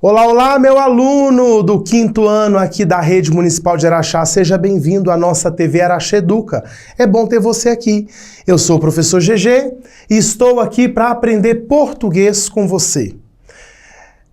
Olá, olá, meu aluno do 5º ano aqui da Rede Municipal de Araxá. Seja bem-vindo à nossa TV Araxá Educa. É bom ter você aqui. Eu sou o professor GG e estou aqui para aprender português com você.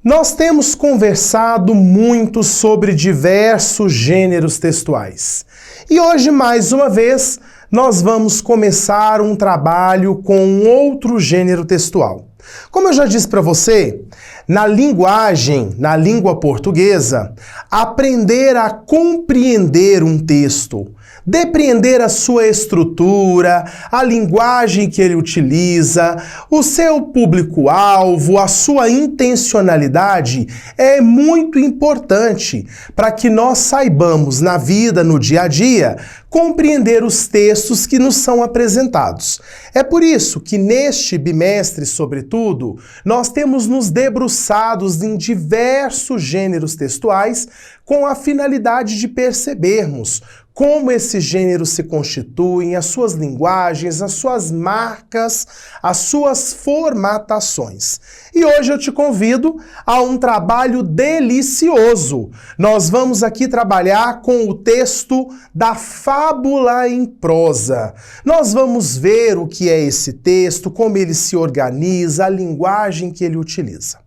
Nós temos conversado muito sobre diversos gêneros textuais. E hoje, mais uma vez, nós vamos começar um trabalho com outro gênero textual. Como eu já disse para você, na língua portuguesa, aprender a compreender um texto, depreender a sua estrutura, a linguagem que ele utiliza, o seu público-alvo, a sua intencionalidade é muito importante para que nós saibamos na vida, no dia a dia, compreender os textos que nos são apresentados. É por isso que neste bimestre, sobretudo, nós temos nos debruçados em diversos gêneros textuais com a finalidade de percebermos como esses gêneros se constituem, as suas linguagens, as suas marcas, as suas formatações. E hoje eu te convido a um trabalho delicioso. Nós vamos aqui trabalhar com o texto da fábula em prosa. Nós vamos ver o que é esse texto, como ele se organiza, a linguagem que ele utiliza.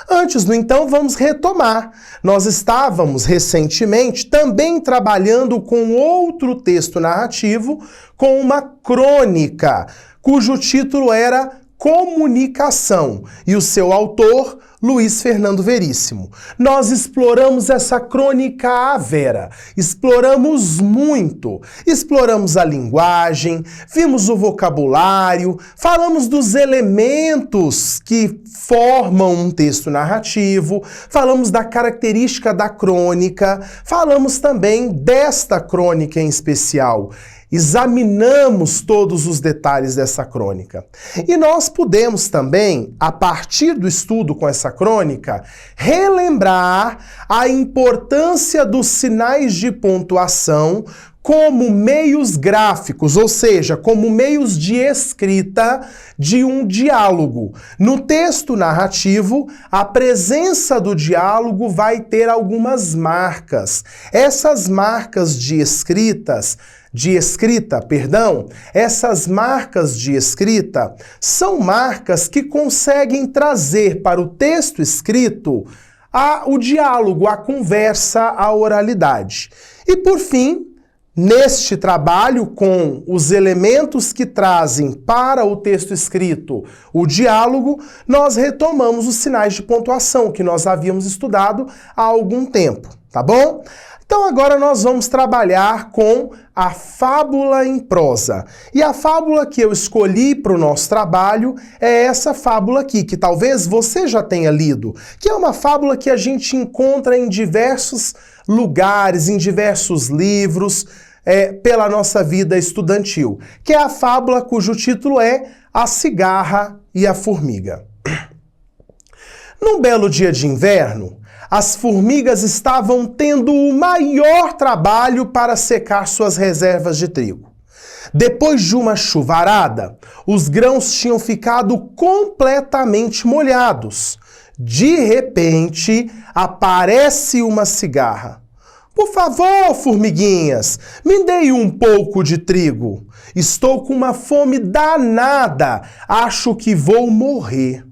Antes, no entanto, vamos retomar. Nós estávamos recentemente também trabalhando com outro texto narrativo, com uma crônica, cujo título era Comunicação, e o seu autor, Luiz Fernando Veríssimo. Nós exploramos essa crônica à vera, exploramos muito, exploramos a linguagem, vimos o vocabulário, falamos dos elementos que formam um texto narrativo, falamos da característica da crônica, falamos também desta crônica em especial. Examinamos todos os detalhes dessa crônica. E nós pudemos também, a partir do estudo com essa crônica, relembrar a importância dos sinais de pontuação como meios gráficos, ou seja, como meios de escrita de um diálogo. No texto narrativo, a presença do diálogo vai ter algumas marcas. Essas marcas essas marcas de escrita são marcas que conseguem trazer para o texto escrito o diálogo, a conversa, a oralidade. E por fim, neste trabalho com os elementos que trazem para o texto escrito o diálogo, nós retomamos os sinais de pontuação que nós havíamos estudado há algum tempo, tá bom? Então agora nós vamos trabalhar com a fábula em prosa. E a fábula que eu escolhi para o nosso trabalho é essa fábula aqui, que talvez você já tenha lido, que é uma fábula que a gente encontra em diversos lugares, em diversos livros, pela nossa vida estudantil, que é a fábula cujo título é A Cigarra e a Formiga. Num belo dia de inverno, as formigas estavam tendo o maior trabalho para secar suas reservas de trigo. Depois de uma chuvarada, os grãos tinham ficado completamente molhados. De repente, aparece uma cigarra. Por favor, formiguinhas, me deem um pouco de trigo. Estou com uma fome danada. Acho que vou morrer.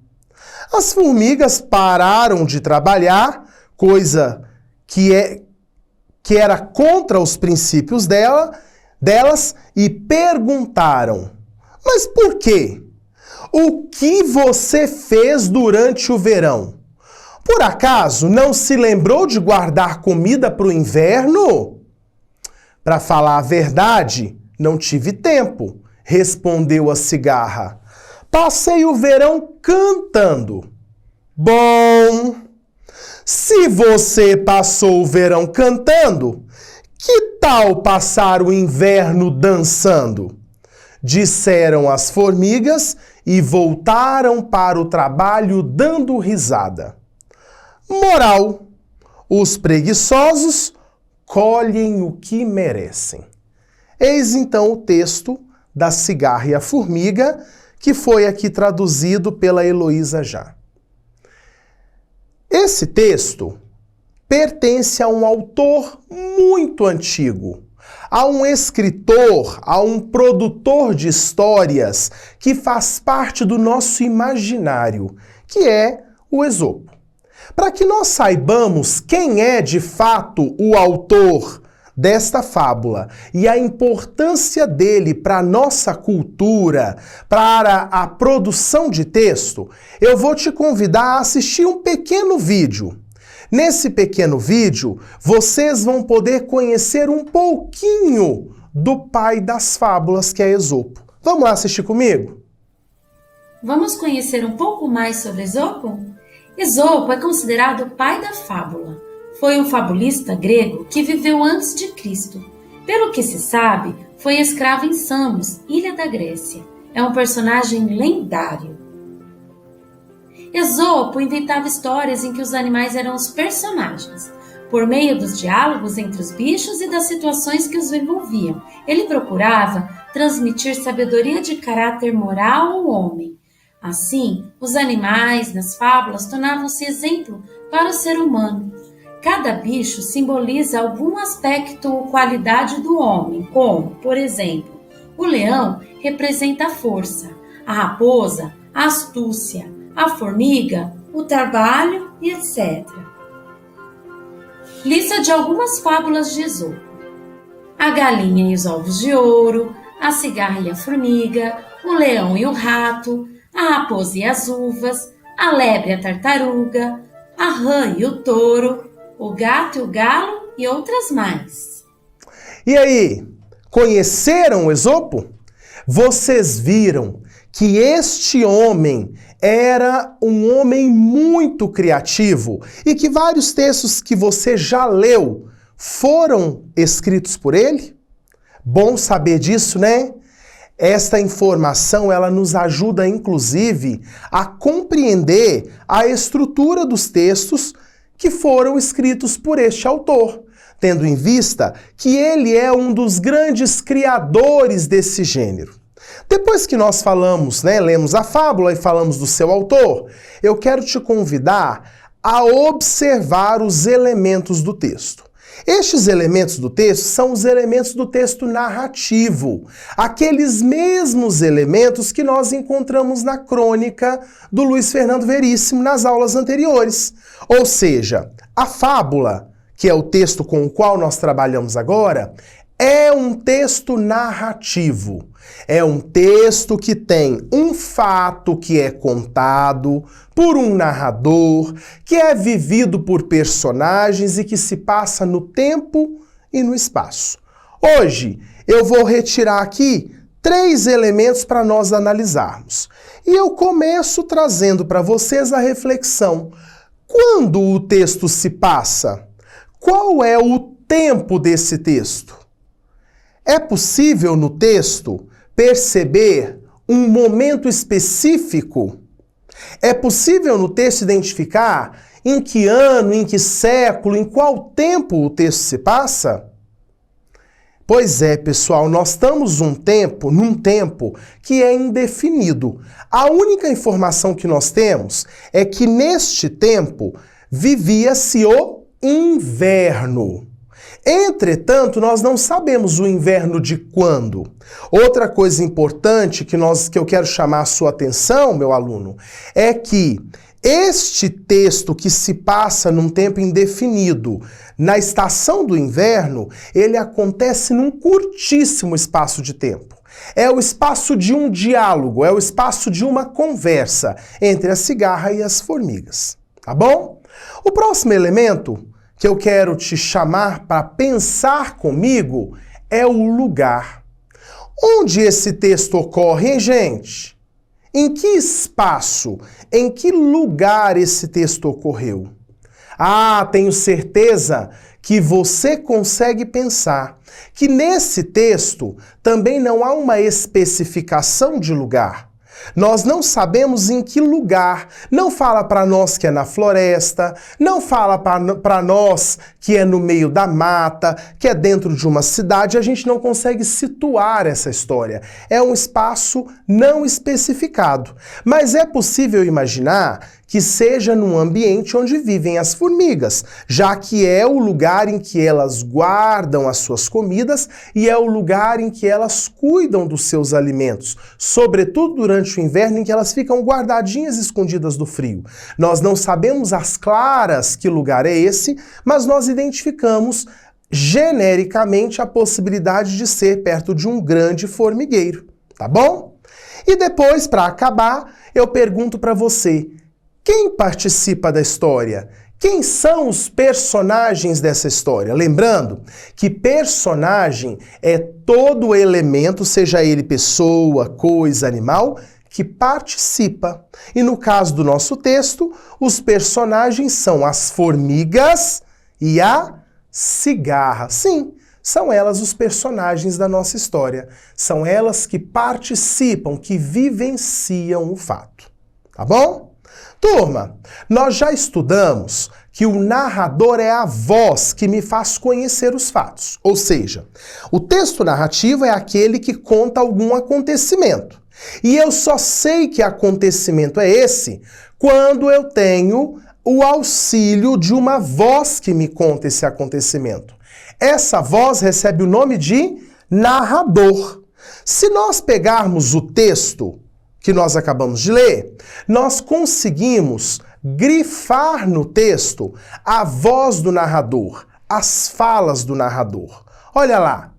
As formigas pararam de trabalhar, coisa que era contra os princípios delas, e perguntaram: mas por quê? O que você fez durante o verão? Por acaso não se lembrou de guardar comida para o inverno? Para falar a verdade, não tive tempo, respondeu a cigarra. Passei o verão cantando. Bom, se você passou o verão cantando, que tal passar o inverno dançando? Disseram as formigas e voltaram para o trabalho dando risada. Moral: os preguiçosos colhem o que merecem. Eis então o texto da Cigarra e a Formiga, que foi aqui traduzido pela Heloísa Já. Esse texto pertence a um autor muito antigo, a um escritor, a um produtor de histórias que faz parte do nosso imaginário, que é o Esopo. Para que nós saibamos quem é de fato o autor desta fábula e a importância dele para a nossa cultura, para a produção de texto, eu vou te convidar a assistir um pequeno vídeo. Nesse pequeno vídeo, vocês vão poder conhecer um pouquinho do pai das fábulas, que é Esopo. Vamos lá assistir comigo? Vamos conhecer um pouco mais sobre Esopo? Esopo é considerado o pai da fábula. Foi um fabulista grego que viveu antes de Cristo. Pelo que se sabe, foi escravo em Samos, ilha da Grécia. É um personagem lendário. Esopo inventava histórias em que os animais eram os personagens. Por meio dos diálogos entre os bichos e das situações que os envolviam, ele procurava transmitir sabedoria de caráter moral ao homem. Assim, os animais nas fábulas tornavam-se exemplo para o ser humano. Cada bicho simboliza algum aspecto ou qualidade do homem, como, por exemplo, o leão representa a força, a raposa, a astúcia, a formiga, o trabalho e etc. Lista de algumas fábulas de Esopo: a galinha e os ovos de ouro, a cigarra e a formiga, o leão e o rato, a raposa e as uvas, a lebre e a tartaruga, a rã e o touro, o gato e o galo e outras mais. E aí, conheceram o Esopo? Vocês viram que este homem era um homem muito criativo e que vários textos que você já leu foram escritos por ele? Bom saber disso, né? Esta informação, ela nos ajuda, inclusive, a compreender a estrutura dos textos que foram escritos por este autor, tendo em vista que ele é um dos grandes criadores desse gênero. Depois que nós falamos, lemos a fábula e falamos do seu autor, eu quero te convidar a observar os elementos do texto. Estes elementos do texto são os elementos do texto narrativo, aqueles mesmos elementos que nós encontramos na crônica do Luiz Fernando Veríssimo nas aulas anteriores. Ou seja, a fábula, que é o texto com o qual nós trabalhamos agora, é um texto narrativo. É um texto que tem um fato que é contado por um narrador, que é vivido por personagens e que se passa no tempo e no espaço. Hoje, eu vou retirar aqui 3 elementos para nós analisarmos. E eu começo trazendo para vocês a reflexão. Quando o texto se passa? Qual é o tempo desse texto? É possível no texto perceber um momento específico? É possível no texto identificar em que ano, em que século, em qual tempo o texto se passa? Pois é, pessoal, nós estamos num tempo que é indefinido. A única informação que nós temos é que neste tempo vivia-se o inverno. Entretanto, nós não sabemos o inverno de quando. Outra coisa importante que eu quero chamar a sua atenção, meu aluno, é que este texto que se passa num tempo indefinido, na estação do inverno, ele acontece num curtíssimo espaço de tempo. É o espaço de um diálogo, é o espaço de uma conversa entre a cigarra e as formigas. Tá bom? O próximo elemento que eu quero te chamar para pensar comigo é o lugar. Onde esse texto ocorre, hein, gente? Em que espaço, em que lugar esse texto ocorreu? Ah, tenho certeza que você consegue pensar que nesse texto também não há uma especificação de lugar. Nós não sabemos em que lugar. Não fala para nós que é na floresta, não fala para nós que é no meio da mata, que é dentro de uma cidade. A gente não consegue situar essa história. É um espaço não especificado. Mas é possível imaginar que seja num ambiente onde vivem as formigas, já que é o lugar em que elas guardam as suas comidas e é o lugar em que elas cuidam dos seus alimentos, sobretudo durante o inverno em que elas ficam guardadinhas, escondidas do frio. Nós não sabemos às claras que lugar é esse, mas nós identificamos genericamente a possibilidade de ser perto de um grande formigueiro, tá bom? E depois, para acabar, eu pergunto para você, quem participa da história? Quem são os personagens dessa história? Lembrando que personagem é todo elemento, seja ele pessoa, coisa, animal, que participa. E no caso do nosso texto, os personagens são as formigas e a cigarra. Sim, são elas os personagens da nossa história. São elas que participam, que vivenciam o fato. Tá bom? Turma, nós já estudamos que o narrador é a voz que me faz conhecer os fatos. Ou seja, o texto narrativo é aquele que conta algum acontecimento. E eu só sei que acontecimento é esse quando eu tenho o auxílio de uma voz que me conta esse acontecimento. Essa voz recebe o nome de narrador. Se nós pegarmos o texto que nós acabamos de ler, nós conseguimos grifar no texto a voz do narrador, as falas do narrador. Olha lá,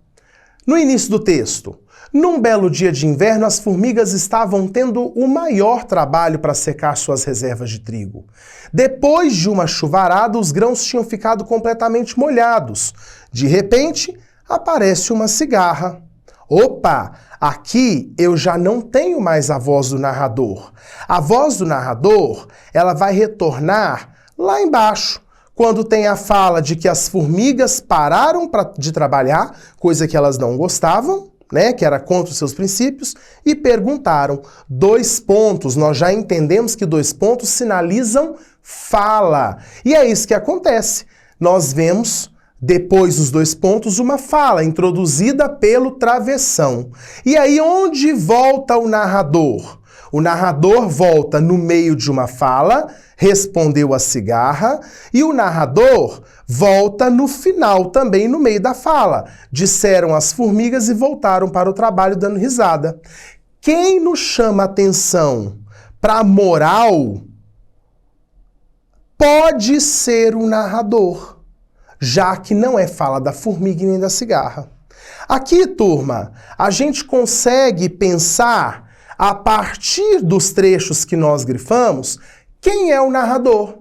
no início do texto, num belo dia de inverno, as formigas estavam tendo o maior trabalho para secar suas reservas de trigo. Depois de uma chuvarada, os grãos tinham ficado completamente molhados. De repente, aparece uma cigarra. Opa! Aqui eu já não tenho mais a voz do narrador. A voz do narrador, ela vai retornar lá embaixo, quando tem a fala de que as formigas pararam de trabalhar, coisa que elas não gostavam, né, que era contra os seus princípios, e perguntaram. 2 pontos, nós já entendemos que 2 pontos sinalizam fala. E é isso que acontece. Nós vemos, depois dos 2 pontos, uma fala introduzida pelo travessão. E aí onde volta o narrador? O narrador volta no meio de uma fala, respondeu a cigarra, e o narrador volta no final, também no meio da fala. Disseram as formigas e voltaram para o trabalho dando risada. Quem nos chama atenção para a moral pode ser o narrador, já que não é fala da formiga e nem da cigarra. Aqui, turma, a gente consegue pensar, a partir dos trechos que nós grifamos, quem é o narrador.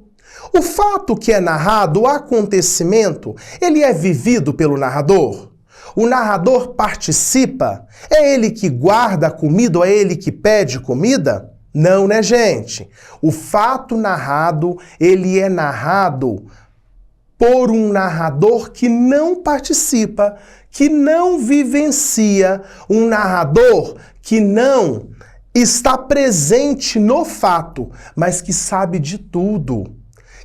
O fato que é narrado, o acontecimento, ele é vivido pelo narrador? O narrador participa? É ele que guarda a comida ou é ele que pede comida? Não, né, gente? O fato narrado, ele é narrado por um narrador que não participa, que não vivencia, um narrador que não está presente no fato, mas que sabe de tudo,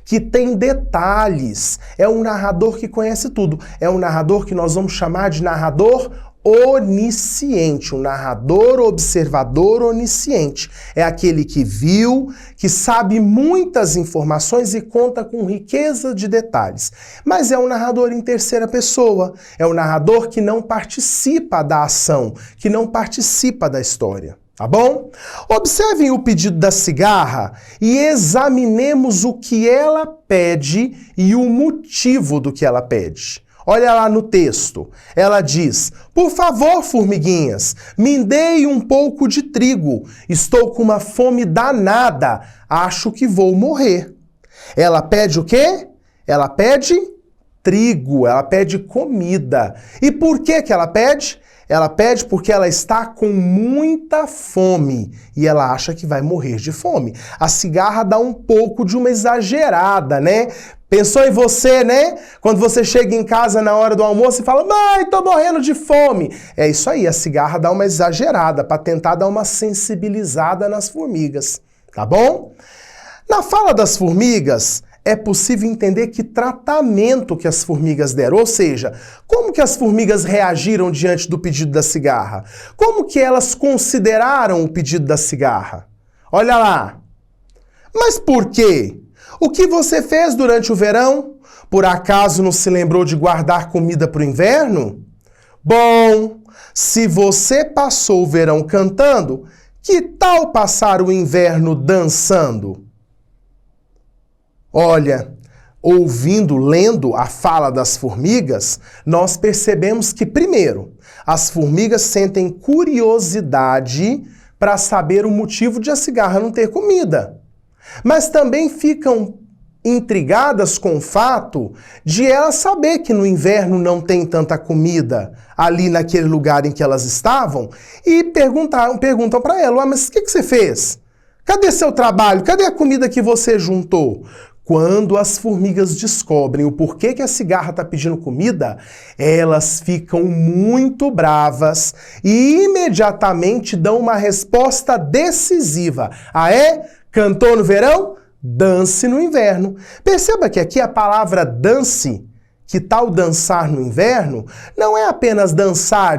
que tem detalhes. É um narrador que conhece tudo. É um narrador que nós vamos chamar de narrador onisciente, um narrador observador onisciente. É aquele que viu, que sabe muitas informações e conta com riqueza de detalhes. Mas é um narrador em terceira pessoa. É um narrador que não participa da ação, que não participa da história. Tá bom? Observem o pedido da cigarra e examinemos o que ela pede e o motivo do que ela pede. Olha lá no texto. Ela diz: por favor, formiguinhas, me deem um pouco de trigo. Estou com uma fome danada. Acho que vou morrer. Ela pede o quê? Ela pede trigo, ela pede comida. E por que ela pede? Ela pede porque ela está com muita fome e ela acha que vai morrer de fome. A cigarra dá um pouco de uma exagerada, né? Pensou em você, né? Quando você chega em casa na hora do almoço e fala: mãe, tô morrendo de fome. É isso aí, a cigarra dá uma exagerada para tentar dar uma sensibilizada nas formigas, tá bom? Na fala das formigas, é possível entender que tratamento que as formigas deram, ou seja, como que as formigas reagiram diante do pedido da cigarra? Como que elas consideraram o pedido da cigarra? Olha lá. Mas por quê? O que você fez durante o verão? Por acaso não se lembrou de guardar comida para o inverno? Bom, se você passou o verão cantando, que tal passar o inverno dançando? Olha, ouvindo, lendo a fala das formigas, nós percebemos que, primeiro, as formigas sentem curiosidade para saber o motivo de a cigarra não ter comida. Mas também ficam intrigadas com o fato de ela saber que no inverno não tem tanta comida ali naquele lugar em que elas estavam e perguntam para ela, mas o que você fez? Cadê seu trabalho? Cadê a comida que você juntou? Quando as formigas descobrem o porquê que a cigarra está pedindo comida, elas ficam muito bravas e imediatamente dão uma resposta decisiva. Ah, é? Cantou no verão? Dance no inverno. Perceba que aqui a palavra dance, que tal dançar no inverno, não é apenas dançar,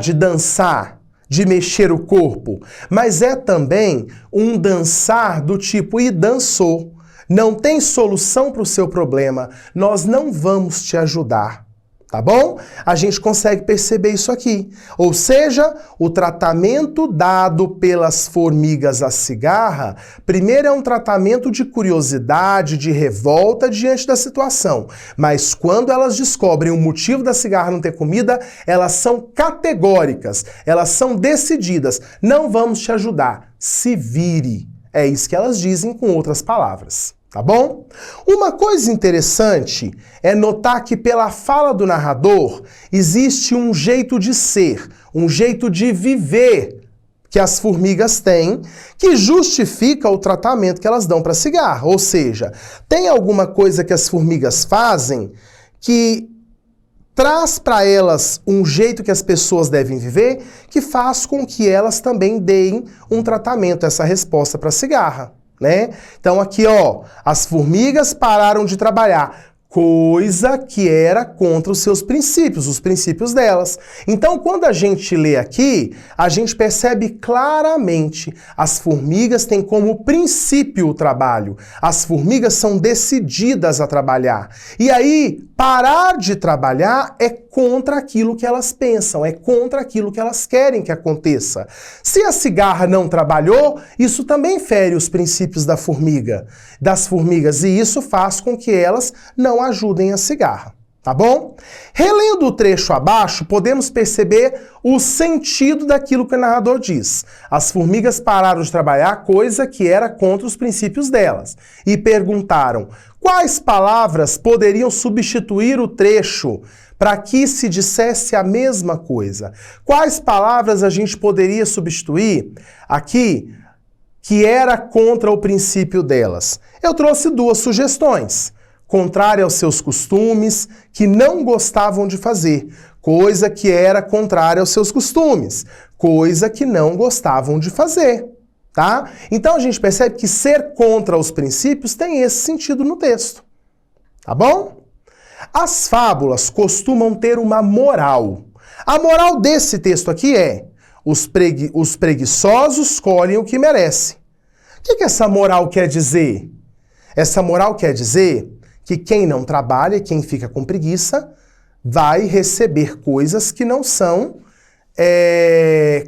de mexer o corpo, mas é também um dançar do tipo e dançou. Não tem solução para o seu problema, nós não vamos te ajudar, tá bom? A gente consegue perceber isso aqui. Ou seja, o tratamento dado pelas formigas à cigarra, primeiro é um tratamento de curiosidade, de revolta diante da situação. Mas quando elas descobrem o motivo da cigarra não ter comida, elas são categóricas, elas são decididas. Não vamos te ajudar, se vire. É isso que elas dizem com outras palavras. Tá bom? Uma coisa interessante é notar que pela fala do narrador existe um jeito de ser, um jeito de viver que as formigas têm que justifica o tratamento que elas dão para a cigarra. Ou seja, tem alguma coisa que as formigas fazem que traz para elas um jeito que as pessoas devem viver que faz com que elas também deem um tratamento, essa resposta para a cigarra. Né? Então aqui, ó, as formigas pararam de trabalhar, coisa que era contra os seus princípios, os princípios delas. Então, quando a gente lê aqui, a gente percebe claramente, as formigas têm como princípio o trabalho. As formigas são decididas a trabalhar. E aí, parar de trabalhar é contra aquilo que elas pensam, é contra aquilo que elas querem que aconteça. Se a cigarra não trabalhou, isso também fere os princípios das formigas, e isso faz com que elas não ajudem a cigarra, tá bom? Relendo o trecho abaixo, podemos perceber o sentido daquilo que o narrador diz. As formigas pararam de trabalhar, coisa que era contra os princípios delas, e perguntaram quais palavras poderiam substituir o trecho para que se dissesse a mesma coisa. Quais palavras a gente poderia substituir aqui que era contra o princípio delas? Eu trouxe duas sugestões. Contrária aos seus costumes, que não gostavam de fazer. Coisa que era contrária aos seus costumes. Coisa que não gostavam de fazer. Tá? Então a gente percebe que ser contra os princípios tem esse sentido no texto. Tá bom? As fábulas costumam ter uma moral. A moral desse texto aqui é: os preguiçosos colhem o que merecem. O que essa moral quer dizer? Essa moral quer dizer que quem não trabalha, quem fica com preguiça, vai receber coisas que não são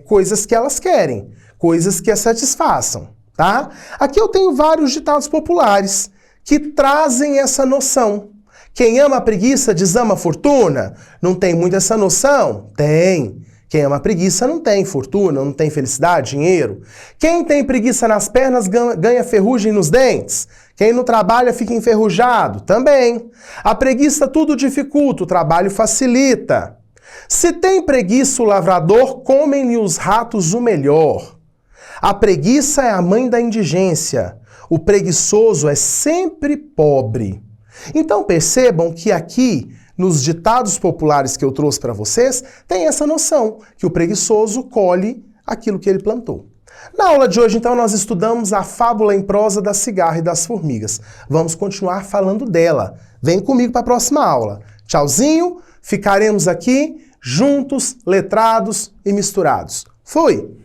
coisas que elas querem, coisas que as satisfaçam, tá? Aqui eu tenho vários ditados populares que trazem essa noção. Quem ama a preguiça desama a fortuna? Não tem muito essa noção? Tem. Quem ama a preguiça não tem fortuna, não tem felicidade, dinheiro. Quem tem preguiça nas pernas ganha ferrugem nos dentes. Quem não trabalha fica enferrujado. Também. A preguiça tudo dificulta, o trabalho facilita. Se tem preguiça o lavrador, comem-lhe os ratos o melhor. A preguiça é a mãe da indigência. O preguiçoso é sempre pobre. Então percebam que aqui, nos ditados populares que eu trouxe para vocês, tem essa noção, que o preguiçoso colhe aquilo que ele plantou. Na aula de hoje, então, nós estudamos a fábula em prosa da cigarra e das formigas. Vamos continuar falando dela. Vem comigo para a próxima aula. Tchauzinho, ficaremos aqui juntos, letrados e misturados. Fui!